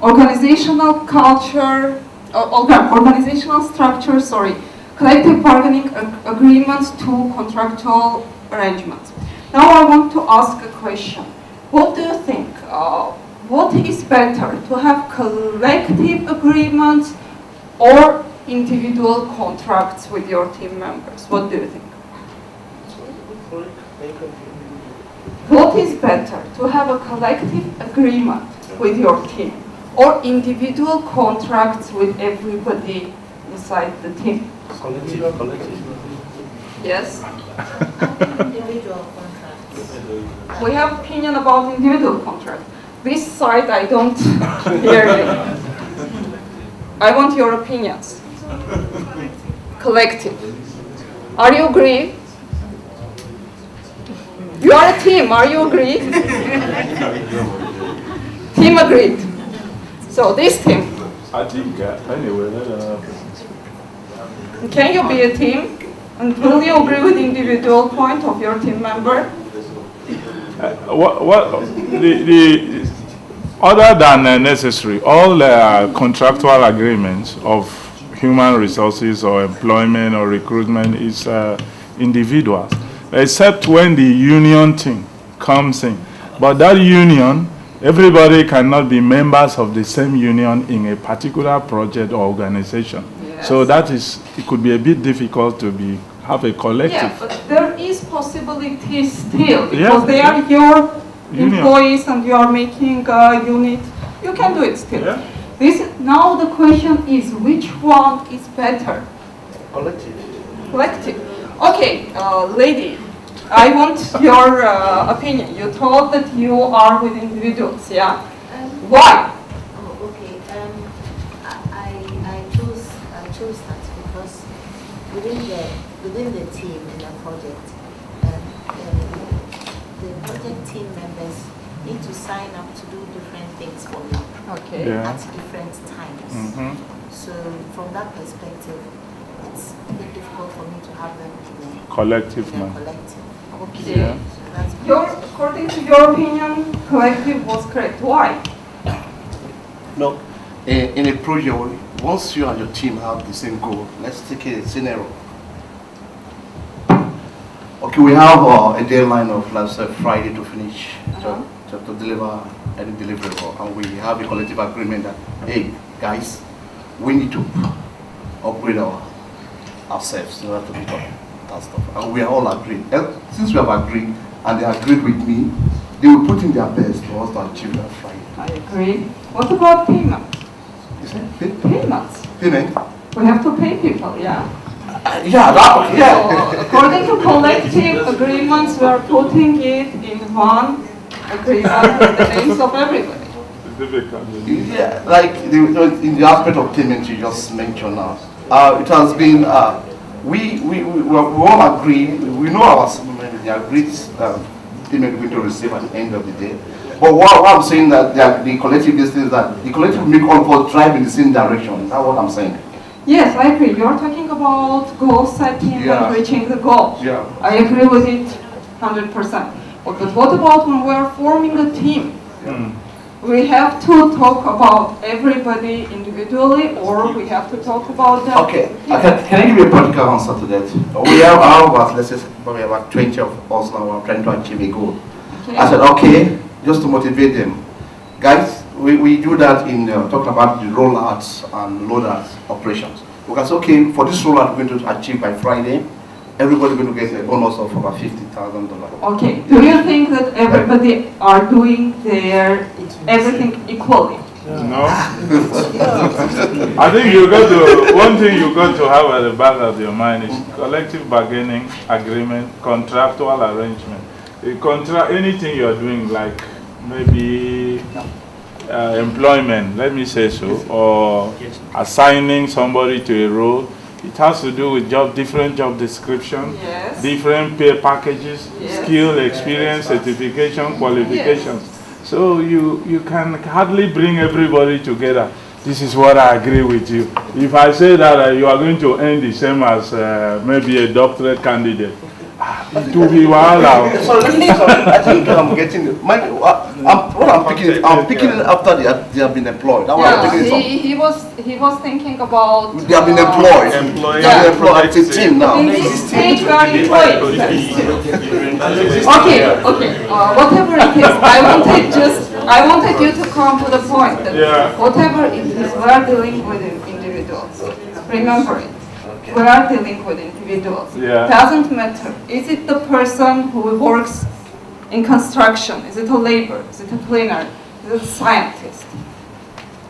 Organizational culture, organizational structure, collective bargaining agreements to contractual arrangements. Now I want to ask a question. What do you think? What is better, to have collective agreements or individual contracts with your team members? What do you think? What is better, to have a collective agreement with your team or individual contracts with everybody inside the team? Collective. Yes? Individual contracts. We have opinion about individual contracts. This side I don't hear you. I want your opinions. Collective. Are you agree? You are a team, are you agree? Team agreed. So this team. I think, anyway, Can you be a team? And will you agree with the individual point of your team member? Other than necessary, all contractual agreements of human resources or employment or recruitment is individuals, except when the union thing comes in. But that union, everybody cannot be members of the same union in a particular project or organization. Yes. So that is, it could be a bit difficult to have a collective. Yeah, but there is possibility still, because Yeah. they are your Union. employees and you are making a unit. You can do it still. Yeah. Now the question is, which one is better? Collective. Collective. Okay, lady, I want your opinion. You told that you are with individuals, yeah? Why? Oh, okay. I chose that because within the team in the project, the project team members need to sign up to do different things for me Okay. Yeah. at different times. So from that perspective, it's a bit difficult for me to have them in a Collective in a man. collective. Okay. Yeah. So that's According to your opinion, collective was correct. Why? No, in a project, once you and your team have the same goal, let's take a scenario. Okay, we have a deadline of, let's say, Friday to finish, to deliver any deliverable, and we have a collective agreement that, hey, guys, we need to upgrade ourselves in order to pick up that stuff, and we are all agreed. And since we have agreed, and they agreed with me, they will put in their best for us to achieve that Friday. I agree. What about payment? Is it Payments. payment? We have to pay people, yeah? Yeah. So, according to collective agreements, we are putting it in one agreement with the names of everybody. It's difficult. Yeah, like in the aspect of payment you just mentioned now, it has been, we all agree, we know our the agreed payment we're going to receive at the end of the day. But what I'm saying that the collective distance, that the collective make all of us drive in the same direction. Is that what I'm saying? Yes, I agree. You're talking about goal setting Yeah. and reaching the goal. Yeah. I agree with it 100%. But what about when we're forming a team? We have to talk about everybody individually, or we have to talk about them. Okay, can I give you a practical answer to that? We have about, let's say, probably about 20 of us now are trying to achieve a goal. Okay. I said, okay, just to motivate them. Guys, we do that in talking about the rollouts and loadouts operations. We can say, okay, for this rollout we're going to achieve by Friday, everybody's going to get a bonus of about $50,000. Okay, do you think that everybody are doing their everything equally? No. I think you got to, one thing you got to have at the back of your mind is collective bargaining agreement, contractual arrangement. Anything you're doing, like maybe employment, let me say so, or assigning somebody to a role, it has to do with different job description, Yes. different pay packages, Yes. skill, experience, certification, qualifications. So you can hardly bring everybody together. This is what I agree with you. If I say that you are going to earn the same as maybe a doctorate candidate, it will be wahala. Sorry, I think I'm getting I'm picking it after they have been employed. That's why I'm picking it up. He was thinking about. They have been employed. Employed. They have been employed. It's a team now. In this stage, we are employed. Okay. Whatever it is, I wanted you to come to the point that whatever it is, we are dealing with individuals. Remember it. We are dealing with individuals. Yeah. Doesn't matter. Is it the person who works in construction? Is it a laborer? Is it a cleaner? Is it a scientist?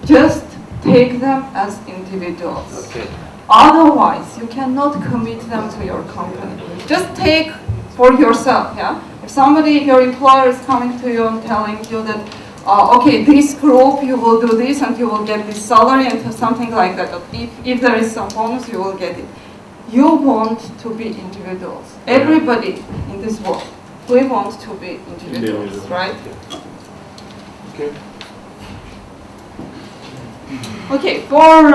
Just take them as individuals. Okay. Otherwise, you cannot commit them to your company. Just take for yourself, yeah? If somebody, your employer is coming to you and telling you that, okay, this group, you will do this and you will get this salary and something like that. If there is some bonus, you will get it. You want to be individuals. Everybody in this world, we want to be individuals, right? Okay. Okay, for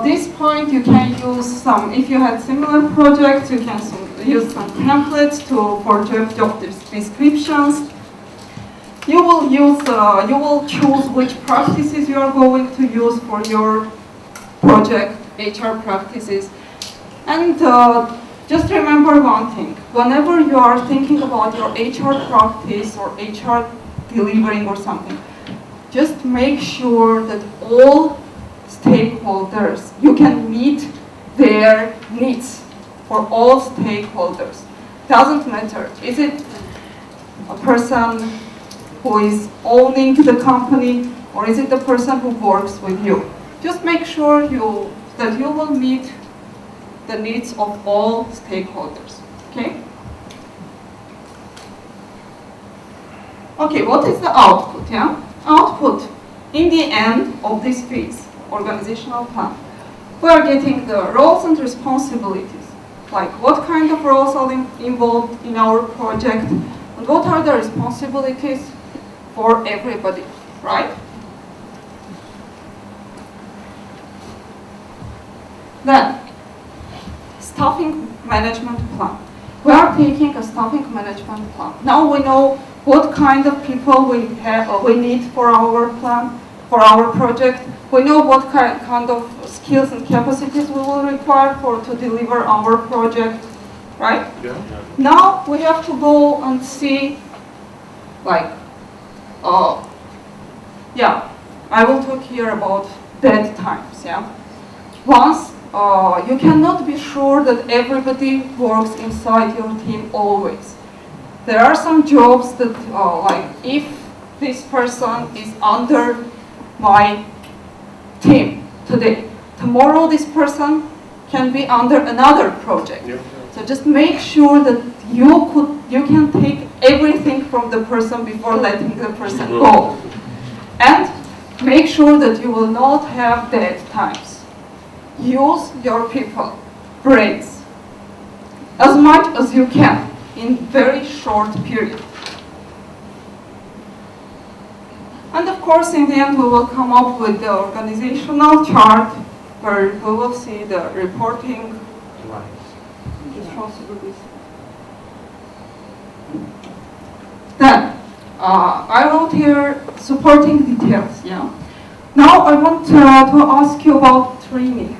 this point, you can use some, if you had similar projects, you can use some templates for job descriptions. You will choose which practices you are going to use for your project. HR practices. And just remember one thing. Whenever you are thinking about your HR practice or HR delivering or something, just make sure that all stakeholders, you can meet their needs for all stakeholders. Doesn't matter. Is it a person who is owning the company, or is it the person who works with you? Just make sure that you will meet the needs of all stakeholders. Okay? Okay, what is the output? Yeah? Output in the end of this phase, organizational plan. We are getting the roles and responsibilities. Like what kind of roles are involved in our project, and what are the responsibilities for everybody, right? Then, staffing management plan. We are taking a staffing management plan. Now we know what kind of people we need for our plan, for our project. We know what kind of skills and capacities we will require to deliver our project, right? Yeah. Now we have to go and see, like, yeah, I will talk here about dead times, yeah? Once, you cannot be sure that everybody works inside your team always. There are some jobs that, like, if this person is under my team today, tomorrow this person can be under another project. Yeah. So just make sure that you can take everything from the person before letting the person go. And make sure that you will not have dead times. Use your people, brains, as much as you can in very short period. And of course, in the end, we will come up with the organizational chart where we will see the reporting responsibilities. Then, I wrote here supporting details. Yeah. Now I want to ask you about trainings.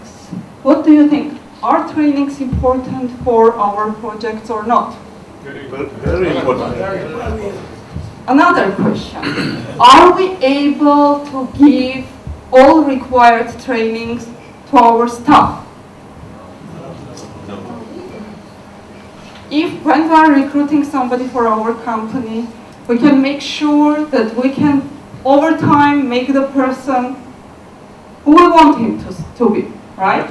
What do you think? Are trainings important for our projects or not? Very important. Another question. Are we able to give all required trainings to our staff? If when we are recruiting somebody for our company, we can make sure that we can, over time, make the person who we want him to be, right?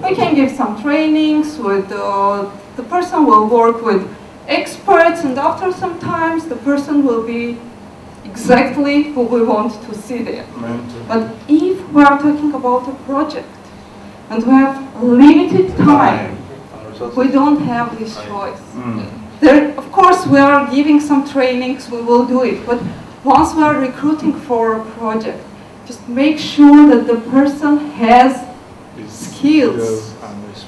We can give some trainings with the person will work with experts, and after some times the person will be exactly who we want to see there. But if we are talking about a project and we have limited time, we don't have this choice. There, of course, we are giving some trainings, we will do it, but once we are recruiting for a project, just make sure that the person has skills,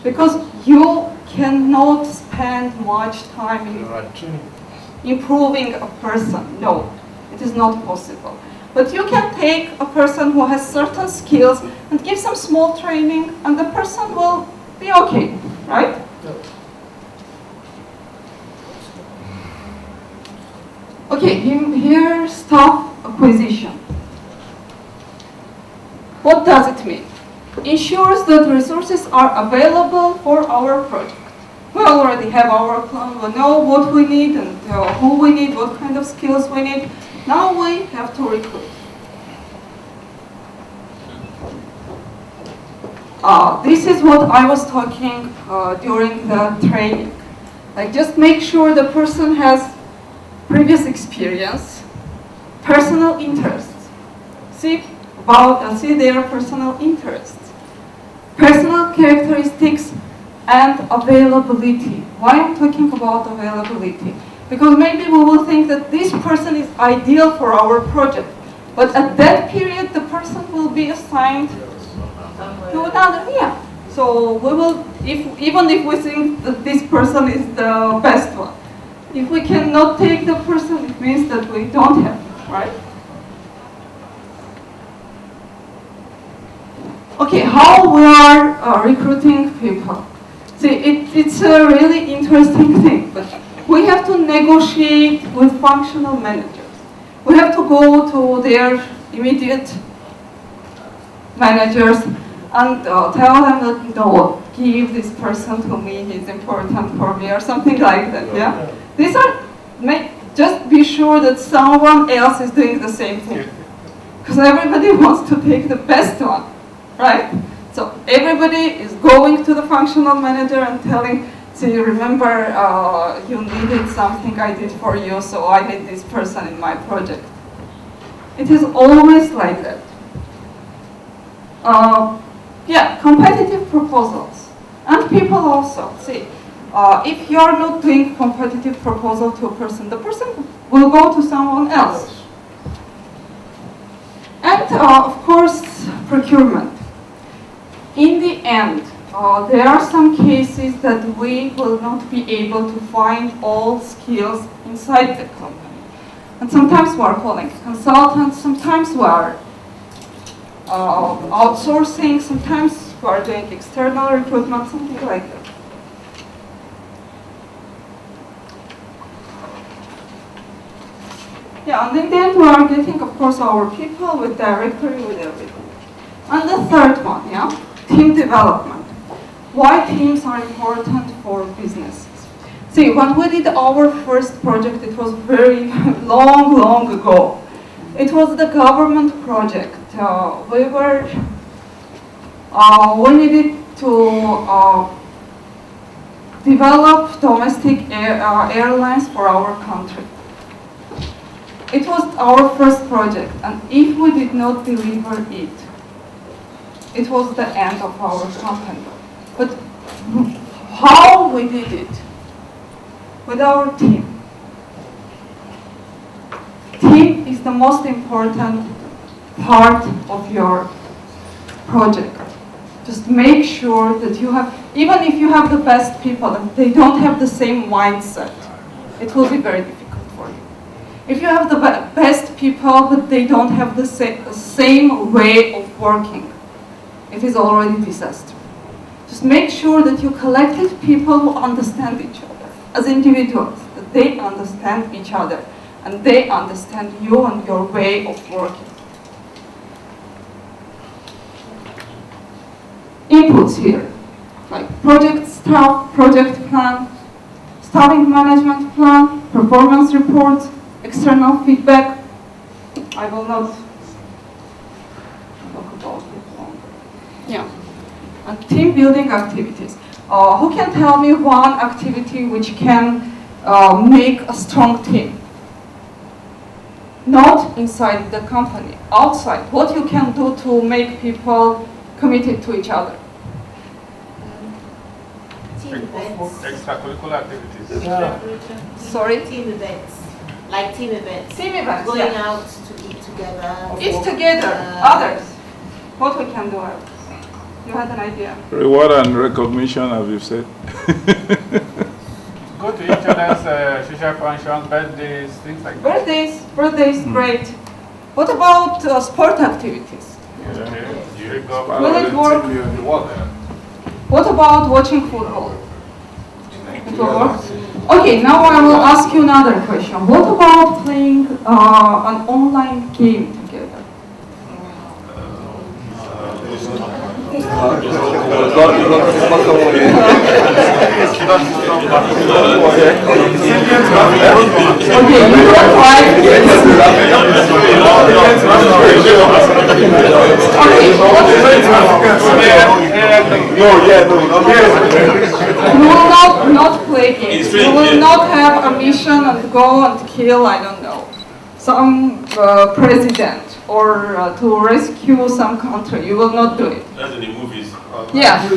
because you cannot spend much time in improving a person. No, it is not possible. But you can take a person who has certain skills and give some small training, and the person will be okay, right? Okay, here staff acquisition. What does it mean? Ensures that resources are available for our project. We already have our plan, we know what we need and who we need, what kind of skills we need. Now we have to recruit. This is what I was talking during the training. Like, just make sure the person has previous experience, personal interests. See their personal interests. Personal characteristics and availability. Why I'm talking about availability? Because maybe we will think that this person is ideal for our project, but at that period the person will be assigned to another. Yeah. So we will, even if we think that this person is the best one, if we cannot take the person, it means that we don't have, right? Okay, how we are recruiting people. See, it's a really interesting thing, but we have to negotiate with functional managers. We have to go to their immediate managers and tell them that, no, give this person to me, he's important for me, or something like that, yeah? These are, just be sure that someone else is doing the same thing. Because everybody wants to take the best one, right? So everybody is going to the functional manager and telling, see, remember, you needed something I did for you, so I need this person in my project. It is always like that. Yeah, competitive proposals. And people also, see, if you're not doing competitive proposal to a person, the person will go to someone else. And of course, procurement. In the end, there are some cases that we will not be able to find all skills inside the company. And sometimes we are calling consultants, sometimes we are outsourcing, sometimes we are doing external recruitment, something like that. Yeah, and in the end we are getting, of course, our people with directory, with everything. And the third one, yeah, team development. Why teams are important for businesses? See, when we did our first project, it was very long ago. It was the government project. We needed to develop domestic airlines for our country. It was our first project, and if we did not deliver it, it was the end of our company. But how we did it? With our team. Team is the most important part of your project. Just make sure that you have, even if you have the best people and they don't have the same mindset, it will be very difficult for you. If you have the best people but they don't have the same way of working, it is already a disaster. Just make sure that you collected people who understand each other as individuals, that they understand each other and they understand you and your way of working. Inputs here, like project staff, project plan, staffing management plan, performance reports, external feedback. I will not talk about it longer. Yeah. And team building activities. Who can tell me one activity which can make a strong team? Not inside the company, outside. What you can do to make people committed to each other? Team events. Extracurricular activities. Sorry? Team events. Like team events. Team events, Going yeah. out to eat together. Eat together, others. What we can do else? You had an idea? Reward and recognition, as you said. Go to each other's social functions, birthdays, things like that. Birthdays, great. What about sport activities? Will it work? What about watching football? It will work? Okay, now I will ask you another question. What about playing an online game together? Okay, you don't like You will not play games. You will not have a mission and go and kill, I don't know, some president or to rescue some country. You will not do it. That's in the movies. Yeah.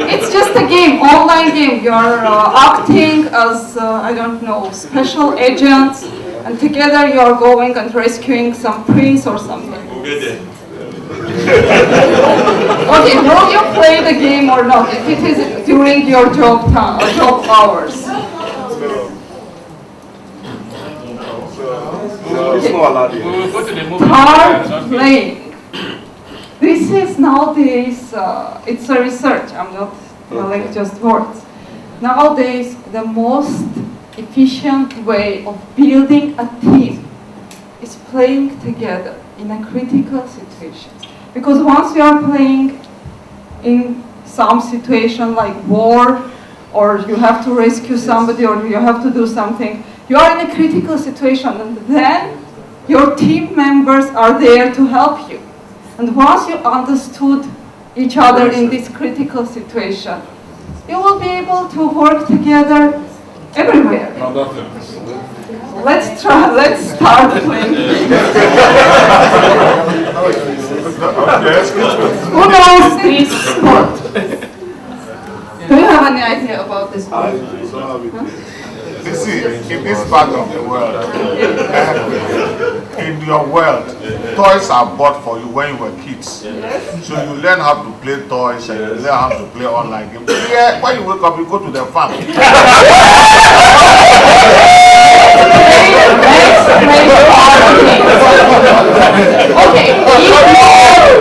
It's just a game, online game. You're acting as, I don't know, special agents, and together you're going and rescuing some prince or something. We'll get there. Okay, will you play the game or not? If it is during your job hours. We will go to the movie. Start playing. This is nowadays, it's a research, I'm not telling just words. Nowadays, the most efficient way of building a team is playing together in a critical situation. Because once you are playing in some situation like war, or you have to rescue somebody, or you have to do something, you are in a critical situation, and then your team members are there to help you. And once you understood each other in this critical situation, you will be able to work together everywhere. Let's try, let's start playing. Who knows this sport? Do you have any idea about this sport? You see, in this part of the world, in your world, toys are bought for you when you were kids. Yes. So you learn how to play toys and you learn how to play online games. Yeah, when you wake up, you go to the farm. Okay,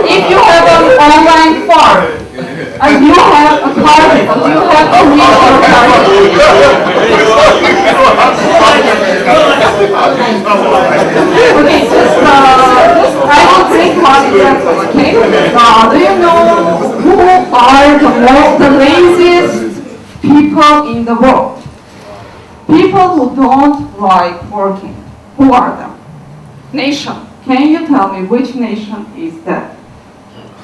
if you have an online farm and you have a target, and you have to reach your target. Okay, I will bring one example, okay? Do you know who are the laziest people in the world? People who don't like working. Who are them? Nation. Can you tell me which nation is that?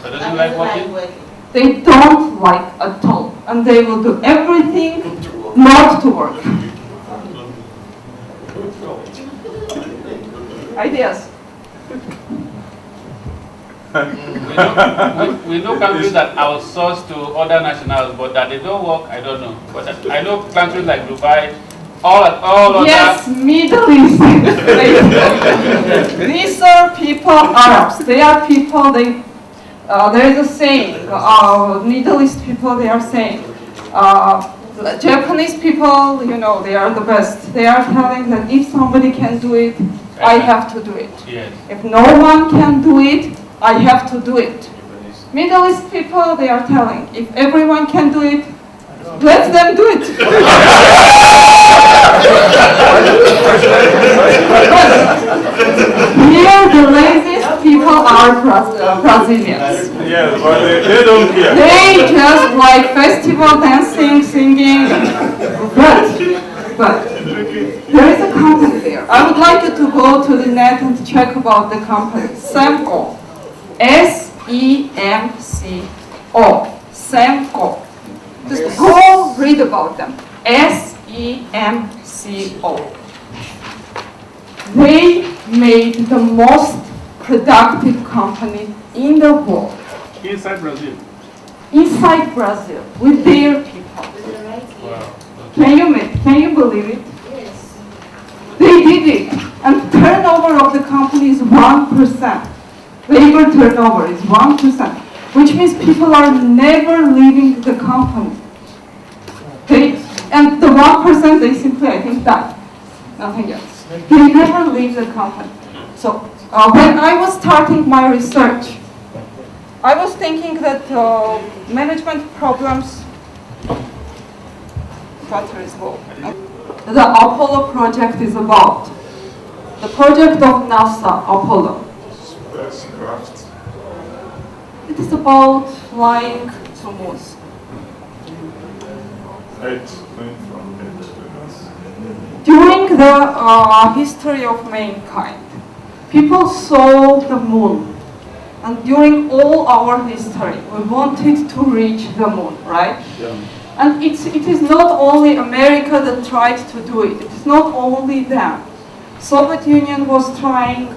So doesn't like working? They don't like at all, and they will do everything not to work. Ideas? We know countries that outsource to other nationals, but that they don't work, I don't know. But I know countries like Dubai, all yes, other. Middle East. These are people, Arabs. They are people, there is a saying, Middle East people, they are saying, Japanese people, you know, they are the best. They are telling that if somebody can do it, I have to do it. Yes. If no one can do it, I have to do it. Middle East people, they are telling, if everyone can do it, let them do it. Here, the laziest people are Brazilians. Yes, but they don't care. They just like festival dancing, singing. But there is a company there. I would like you to go to the net and check about the company. Semco. S-E-M-C-O. Semco. Just go read about them. S-E-M-C-O. They made the most productive company in the world. Inside Brazil. Inside Brazil, with their people. Wow. Can you believe it? Yes. They did it. And turnover of the company is 1%. Labor turnover is 1%. Which means people are never leaving the company. And the 1%, they simply, I think, die. Nothing else. They never leave the company. So when I was starting my research, I was thinking that management problems, battery is low. The Apollo project is about. The project of NASA, Apollo. It is about flying to moon. During the history of mankind, people saw the moon. And during all our history, we wanted to reach the moon, right? Yeah. And it is not only America that tried to do it. It's not only them. Soviet Union was trying.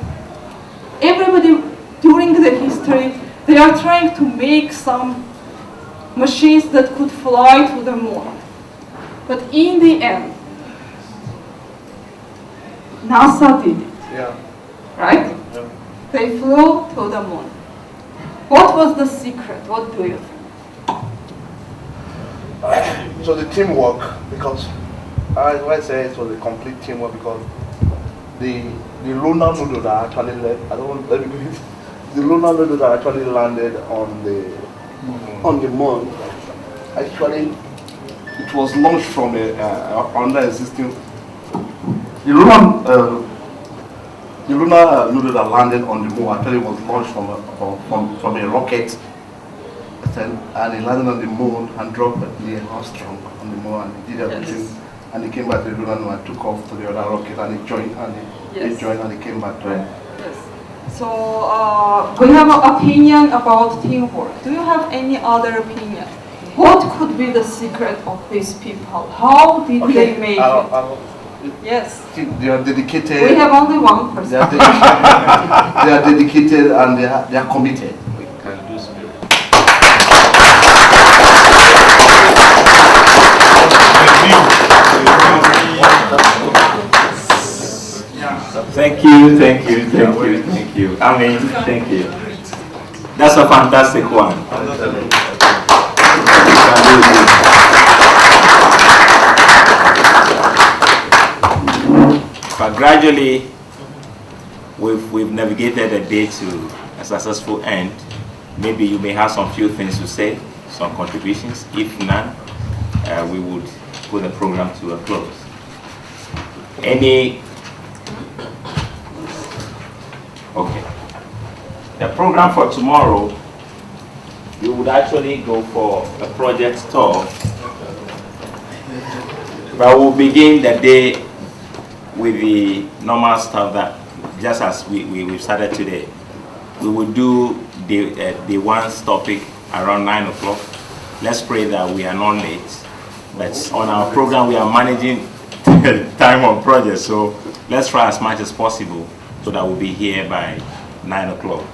Everybody during the history, they are trying to make some machines that could fly to the moon. But in the end, NASA did it. Yeah. Right? Yeah. They flew to the moon. What was the secret? What do you think? So the teamwork, because I say it was a complete teamwork because the lunar noodle that actually left, I don't want let me do it. the lunar module that actually landed on the moon. Actually, it was launched from under existing. The lunar module that landed on the moon actually was launched from a rocket, and it landed on the moon and dropped the Armstrong on the moon, and he did everything. Yes. And he came back to the lunar module and took off to the other rocket, and he joined, and he joined, and he came back to it. Yes. So we have an opinion about teamwork. Do you have any other opinion? What could be the secret of these people? How did they make it? Yes. They are dedicated. We have only one person. They are dedicated and they are committed. We can do spirit. Thank you. I mean, thank you. That's a fantastic one. But gradually, we've navigated the day to a successful end. Maybe you may have some few things to say, some contributions. If none, we would put the program to a close. Okay. The program for tomorrow, we would actually go for a project tour. But we'll begin the day with the normal stuff that, just as we've started today. We will do the one's topic around 9 o'clock. Let's pray that we are not late. But on our program, we are managing time on projects, so let's try as much as possible so that we'll be here by 9 o'clock.